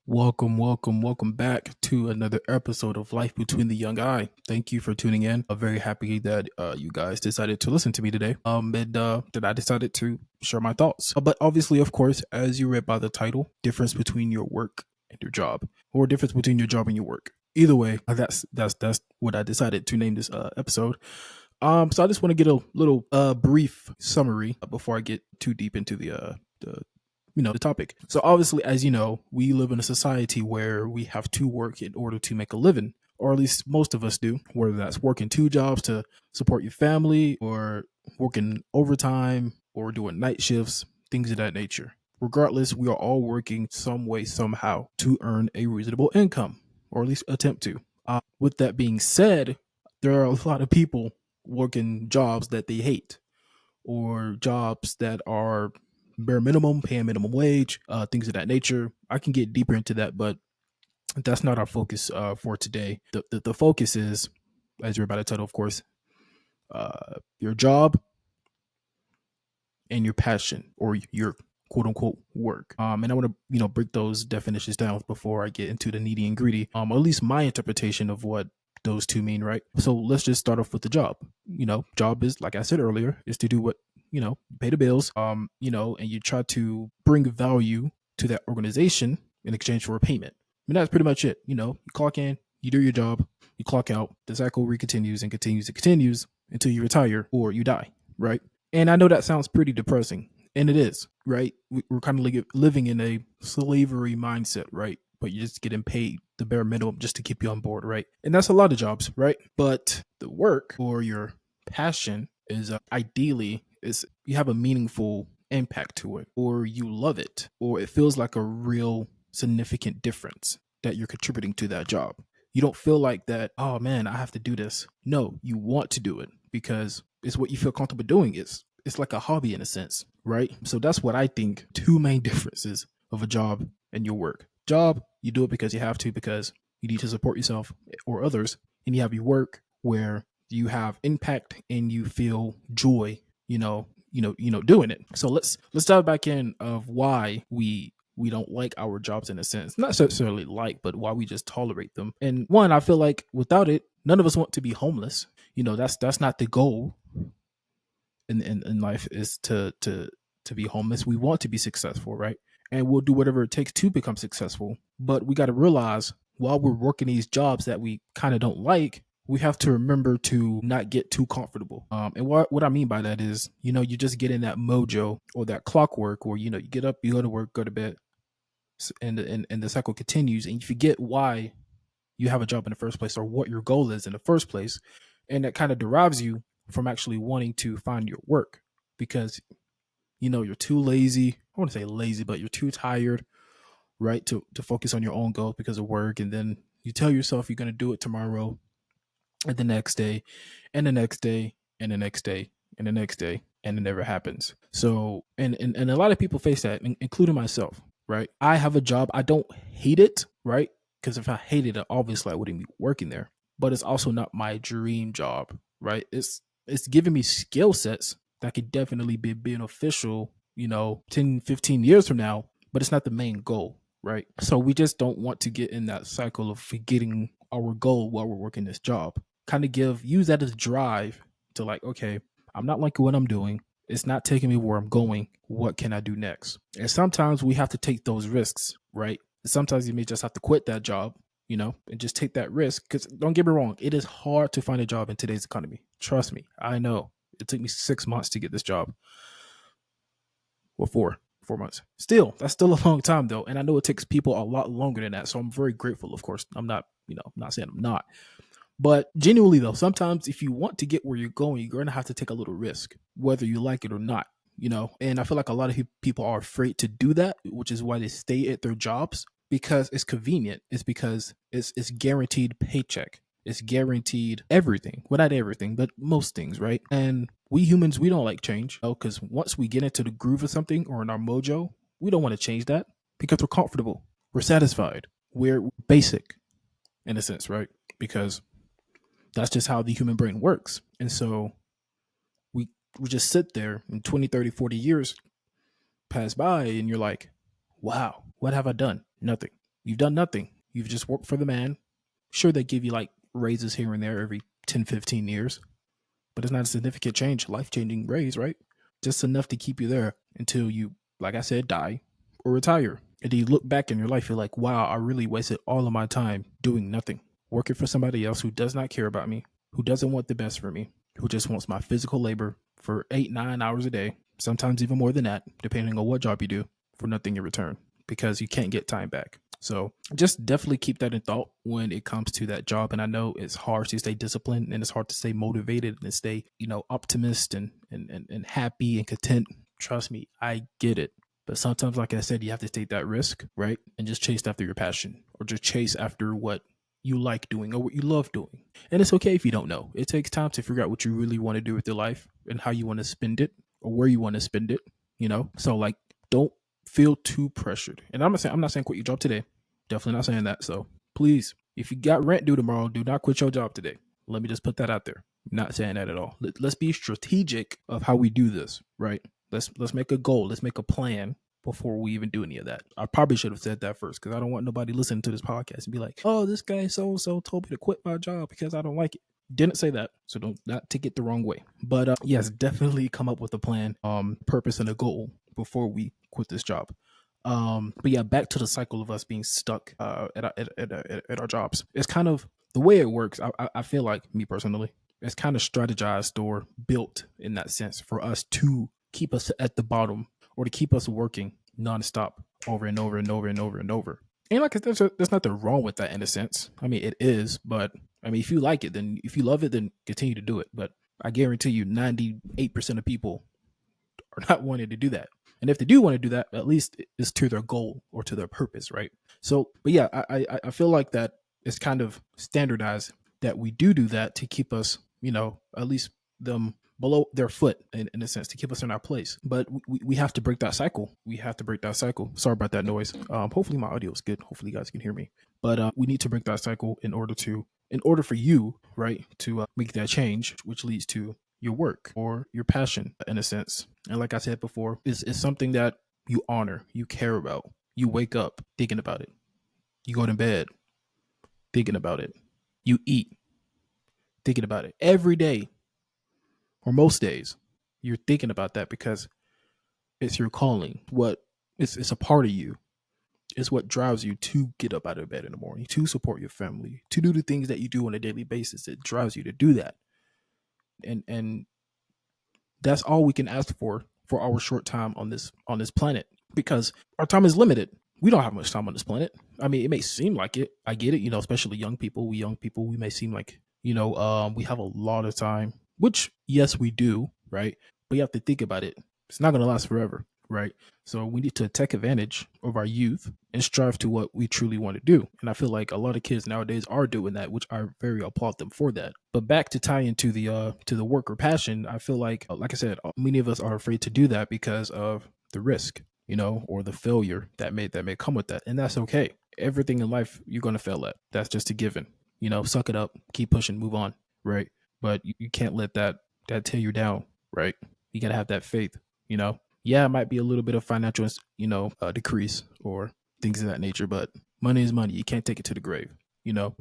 Welcome back to another episode of Life Between the Young Eye. Thank you for tuning in. I'm very happy that you guys decided to listen to me today. And that I decided to share my thoughts. But obviously, of course, as you read by the title, difference between your work and your job, or difference between your job and your work. Either way, that's what I decided to name this episode. So I just want to get a little brief summary before I get too deep into the topic. So obviously, as you know, we live in a society where we have to work in order to make a living, or at least most of us do, whether that's working two jobs to support your family or working overtime or doing night shifts, things of that nature. Regardless, we are all working some way, somehow to earn a reasonable income, or at least attempt to. With that being said, there are a lot of people working jobs that they hate or jobs that are bare minimum, paying minimum wage, things of that nature. I can get deeper into that, but that's not our focus for today. The focus is, as you're about to title, of course, your job and your passion or your quote unquote work. And I want to, break those definitions down before I get into the nitty and gritty. At least my interpretation of what those two mean, right? So let's just start off with the job. Job is, like I said earlier, is to do what, pay the bills, and you try to bring value to that organization in exchange for a payment. I mean, that's pretty much it. You clock in, you do your job, you clock out, the cycle continues and continues and continues until you retire or you die, right? And I know that sounds pretty depressing, and it is, right? We're kind of living in a slavery mindset, right? But you're just getting paid the bare minimum just to keep you on board, right? And that's a lot of jobs, right? But the work or your passion is ideally is you have a meaningful impact to it, or you love it, or it feels like a real significant difference that you're contributing to that job. You don't feel like that, oh man, I have to do this. No, you want to do it because it's what you feel comfortable doing. It's like a hobby in a sense, right? So that's what I think two main differences of a job and your work. Job, you do it because you have to, because you need to support yourself or others. And you have your work where you have impact and you feel joy, doing it. So let's dive back in of why we don't like our jobs in a sense. Not necessarily like, but why we just tolerate them. And one, I feel like without it, none of us want to be homeless. That's not the goal in life, is to be homeless. We want to be successful, right? And we'll do whatever it takes to become successful. But we got to realize while we're working these jobs that we kind of don't like, we have to remember to not get too comfortable. And what I mean by that is, you just get in that mojo or that clockwork where, you get up, you go to work, go to bed, and the cycle continues, and you forget why you have a job in the first place or what your goal is in the first place. And that kind of derives you from actually wanting to find your work because, you're too lazy. I want to say lazy, but you're too tired, right? To focus on your own goals because of work. And then you tell yourself you're going to do it tomorrow and the next day and the next day and the next day and the next day. And it never happens. So, and a lot of people face that, including myself, right? I have a job. I don't hate it, right? Because if I hated it, obviously I wouldn't be working there. But it's also not my dream job, right? It's giving me skill sets that could definitely be beneficial, 10, 15 years from now, but it's not the main goal, right? So we just don't want to get in that cycle of forgetting our goal while we're working this job. Kind of use that as drive to like, okay, I'm not liking what I'm doing. It's not taking me where I'm going. What can I do next? And sometimes we have to take those risks, right? Sometimes you may just have to quit that job, and just take that risk. Because don't get me wrong, it is hard to find a job in today's economy. Trust me, I know. It took me 6 months to get this job. Well, 4 months. That's still a long time though. And I know it takes people a lot longer than that. So I'm very grateful, of course. I'm not saying I'm not. But genuinely though, sometimes if you want to get where you're going, you're going to have to take a little risk, whether you like it or not. And I feel like a lot of people are afraid to do that, which is why they stay at their jobs, because it's convenient. It's because it's guaranteed paycheck. It's guaranteed everything. Well, not everything, but most things, right? And we humans, we don't like change, because once we get into the groove of something or in our mojo, we don't want to change that because we're comfortable. We're satisfied. We're basic in a sense, right? Because that's just how the human brain works. And so we just sit there and 20, 30, 40 years pass by and you're like, wow, what have I done? Nothing. You've done nothing. You've just worked for the man. Sure, they give you like raises here and there every 10, 15 years, but it's not a significant change, life changing raise, right? Just enough to keep you there until you, like I said, die or retire. And then you look back in your life, you're like, wow, I really wasted all of my time doing nothing, working for somebody else who does not care about me, who doesn't want the best for me, who just wants my physical labor for 8, 9 hours a day, sometimes even more than that, depending on what job you do, for nothing in return because you can't get time back. So just definitely keep that in thought when it comes to that job. And I know it's hard to stay disciplined and it's hard to stay motivated and stay, optimist and happy and content. Trust me, I get it. But sometimes, like I said, you have to take that risk, right? And just chase after your passion or just chase after what you like doing or what you love doing. And it's okay if you don't know. It takes time to figure out what you really want to do with your life and how you want to spend it or where you want to spend it, So like don't feel too pressured. And I'm not saying quit your job today. Definitely not saying that. So please, if you got rent due tomorrow, do not quit your job today. Let me just put that out there. Not saying that at all. Let's be strategic of how we do this, right? Let's make a goal. Let's make a plan before we even do any of that. I probably should have said that first because I don't want nobody listening to this podcast and be like, oh, this guy so told me to quit my job because I don't like it. Didn't say that, so don't not take it the wrong way. But yes, definitely come up with a plan, purpose, and a goal before we quit this job. But yeah, back to the cycle of us being stuck at our jobs. It's kind of the way it works. I feel like, me personally, it's kind of strategized or built in that sense for us to keep us at the bottom or to keep us working nonstop over and over and over and over and over. And like there's nothing wrong with that in a sense. I mean, it is, but I mean, if you like it, then if you love it, then continue to do it. But I guarantee you, 98% of people are not wanting to do that. And if they do want to do that, at least it's to their goal or to their purpose, right? So, but yeah, I feel like that it's kind of standardized that we do that to keep us, at least them below their foot in a sense, to keep us in our place. But we have to break that cycle. We have to break that cycle. Sorry about that noise. Hopefully my audio is good. Hopefully you guys can hear me. But we need to break that cycle in order for you, right, to make that change, which leads to your work or your passion in a sense. And like I said before, it's something that you honor, you care about. You wake up thinking about it. You go to bed thinking about it. You eat thinking about it. Every day or most days, you're thinking about that because it's your calling. It's a part of you. It's what drives you to get up out of bed in the morning, to support your family, to do the things that you do on a daily basis. It drives you to do that. And that's all we can ask for our short time on this planet, because our time is limited. We don't have much time on this planet. I mean, it may seem like it. I get it, especially young people. We may seem like, we have a lot of time, which yes, we do, right? But you have to think about it. It's not going to last forever, right? So we need to take advantage of our youth and strive to what we truly want to do. And I feel like a lot of kids nowadays are doing that, which I very applaud them for that. But back to tie into the work or passion, I feel like I said, many of us are afraid to do that because of the risk, or the failure that may come with that. And that's okay. Everything in life you're going to fail at. That's just a given. Suck it up, keep pushing, move on, right? But you can't let that tear you down, right? You got to have that faith, Yeah, it might be a little bit of financial, decrease or things of that nature, but money is money. You can't take it to the grave,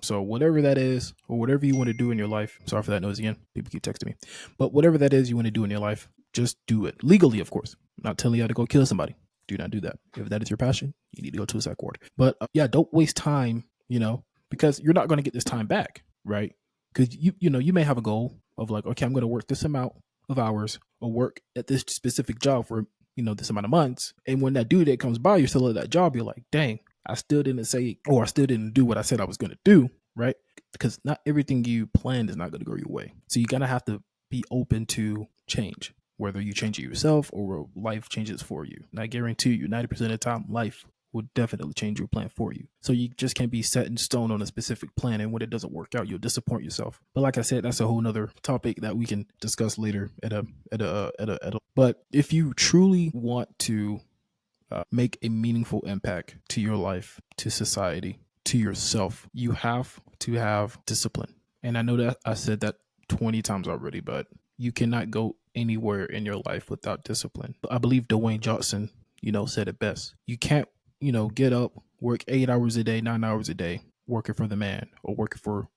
So whatever that is, or whatever you want to do in your life, sorry for that noise again. People keep texting me. But whatever that is you want to do in your life, just do it legally, of course. I'm not telling you how to go kill somebody. Do not do that. If that is your passion, you need to go to a psych ward. But yeah, don't waste time, because you're not going to get this time back, right? Because you may have a goal of like, okay, I'm going to work this amount of hours or work at this specific job for, this amount of months. And when that due date comes by, you're still at that job. You're like, dang, I still didn't say, or I still didn't do what I said I was going to do, right? Because not everything you planned is not going to go your way. So you're going to have to be open to change, whether you change it yourself or life changes for you. And I guarantee you 90% of the time, life will definitely change your plan for you. So you just can't be set in stone on a specific plan, and when it doesn't work out, you'll disappoint yourself. But like I said, that's a whole nother topic that we can discuss later but if you truly want to make a meaningful impact to your life, to society, to yourself, you have to have discipline. And I know that I said that 20 times already, but you cannot go anywhere in your life without discipline. I believe Dwayne Johnson, said it best. You can't, get up, work 8 hours a day, 9 hours a day, working for the man or working for,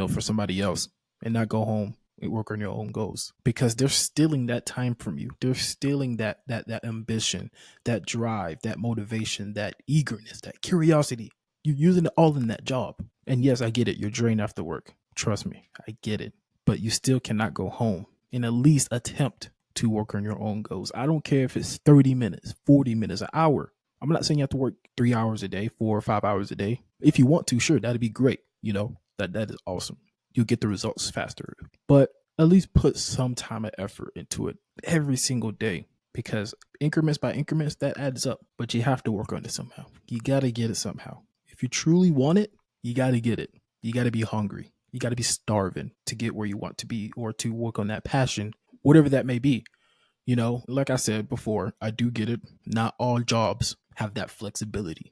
for somebody else, and not go home and work on your own goals, because they're stealing that time from you. They're stealing that ambition, that drive, that motivation, that eagerness, that curiosity. You're using it all in that job. And yes, I get it. You're drained after work. Trust me, I get it. But you still cannot go home and at least attempt to work on your own goals. I don't care if it's 30 minutes, 40 minutes, an hour. I'm not saying you have to work 3 hours a day, 4 or 5 hours a day. If you want to, sure, that'd be great. That is awesome. You'll get the results faster. But at least put some time and effort into it every single day, because increments by increments, that adds up. But you have to work on it somehow. You got to get it somehow. If you truly want it, you got to get it. You got to be hungry. You got to be starving to get where you want to be, or to work on that passion, whatever that may be. Like I said before, I do get it. Not all jobs have that flexibility,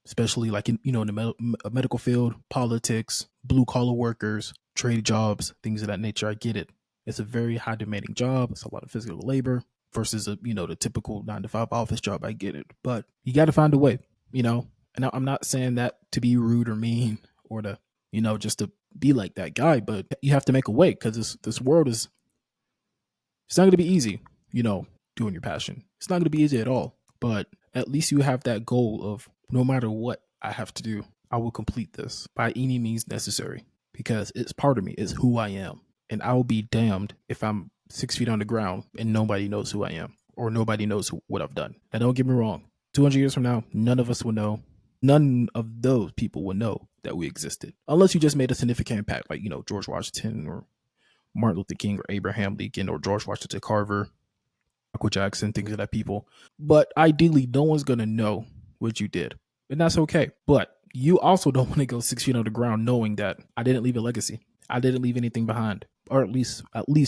especially like in, the medical field, politics, blue collar workers, trade jobs, things of that nature. I get it. It's a very high demanding job. It's a lot of physical labor versus the typical 9 to 5 office job. I get it, but you got to find a way, and I'm not saying that to be rude or mean or to, just to be like that guy, but you have to make a way, because this world is, it's not going to be easy, doing your passion. It's not going to be easy at all, but at least you have that goal of, no matter what I have to do, I will complete this by any means necessary, because it's part of me. It's who I am. And I will be damned if I'm 6 feet on the ground and nobody knows who I am, or nobody knows what I've done. Now, don't get me wrong. 200 years from now, none of us will know. None of those people will know that we existed, unless you just made a significant impact, like, George Washington or Martin Luther King or Abraham Lincoln or George Washington Carver, Michael Jackson, things of that people. But ideally, no one's going to know what you did. And that's okay. But you also don't want to go 6 feet on the ground knowing that I didn't leave a legacy. I didn't leave anything behind, or at least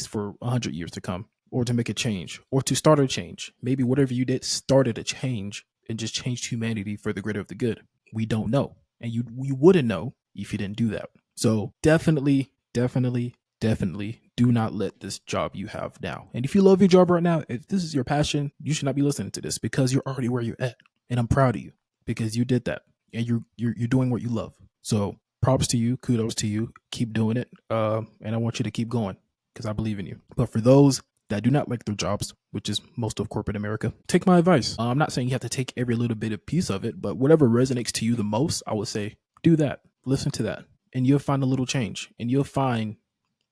for 100 years to come, or to make a change, or to start a change. Maybe whatever you did started a change and just changed humanity for the greater of the good. We don't know. And you wouldn't know if you didn't do that. So definitely do not let this job you have now. And if you love your job right now, if this is your passion, you should not be listening to this, because you're already where you're at. And I'm proud of you, because you did that, and you're doing what you love. So props to you, kudos to you. Keep doing it. And I want you to keep going, because I believe in you. But for those that do not like their jobs, which is most of corporate America, take my advice. I'm not saying you have to take every little bit of piece of it, but whatever resonates to you the most, I would say do that. Listen to that, and you'll find a little change, and you'll find,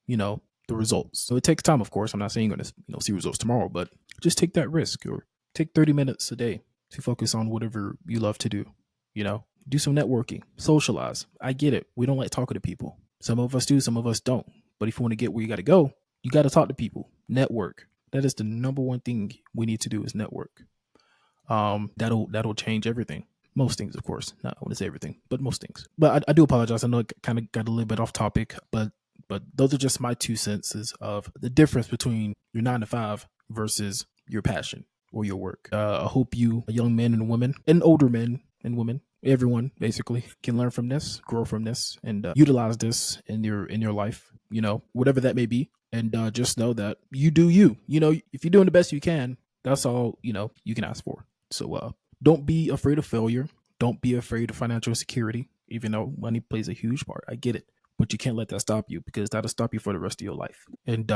the results. So it takes time, of course. I'm not saying you're going to, see results tomorrow, but just take that risk, or take 30 minutes a day to focus on whatever you love to do. Do some networking, socialize. I get it. We don't like talking to people. Some of us do, some of us don't. But if you want to get where you got to go, you got to talk to people, network. That is the number one thing we need to do, is network. That'll change everything. Most things, of course. Not, I want to say everything, but most things. But I do apologize. I know it kind of got a little bit off topic, but those are just my 2 cents of the difference between your 9 to 5 versus your passion or your work. I hope you, young men and women, and older men and women, everyone basically, can learn from this, grow from this, and utilize this in your life, whatever that may be. And just know that you do you. If you're doing the best you can, that's all you can ask for. So don't be afraid of failure. Don't be afraid of financial insecurity, even though money plays a huge part. I get it. But you can't let that stop you, because that'll stop you for the rest of your life. And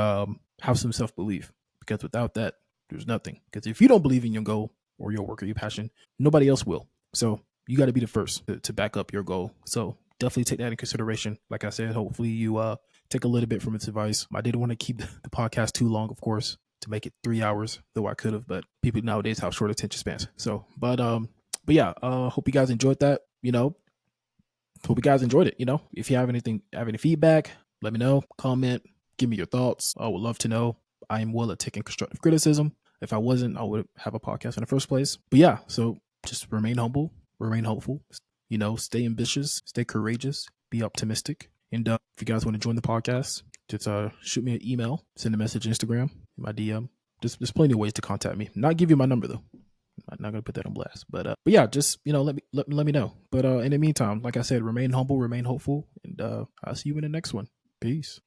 have some self-belief, because without that, there's nothing. Because if you don't believe in your goal or your work or your passion, nobody else will. So you got to be the first to back up your goal. So definitely take that in consideration. Like I said, hopefully you take a little bit from its advice. I didn't want to keep the podcast too long, of course, to make it 3 hours, though I could have. But people nowadays have short attention spans. So, but yeah, hope you guys enjoyed that. Hope you guys enjoyed it. If you have any feedback, let me know. Comment, give me your thoughts. I would love to know. I am well at taking constructive criticism. If I wasn't, I would have a podcast in the first place. But yeah, so just remain humble, remain hopeful. Stay ambitious, stay courageous, be optimistic. And if you guys want to join the podcast, just shoot me an email, send a message on Instagram, my DM. There's plenty of ways to contact me. Not give you my number though. I'm not gonna put that on blast, but yeah, just let me know. But in the meantime, like I said, remain humble, remain hopeful, and I'll see you in the next one. Peace.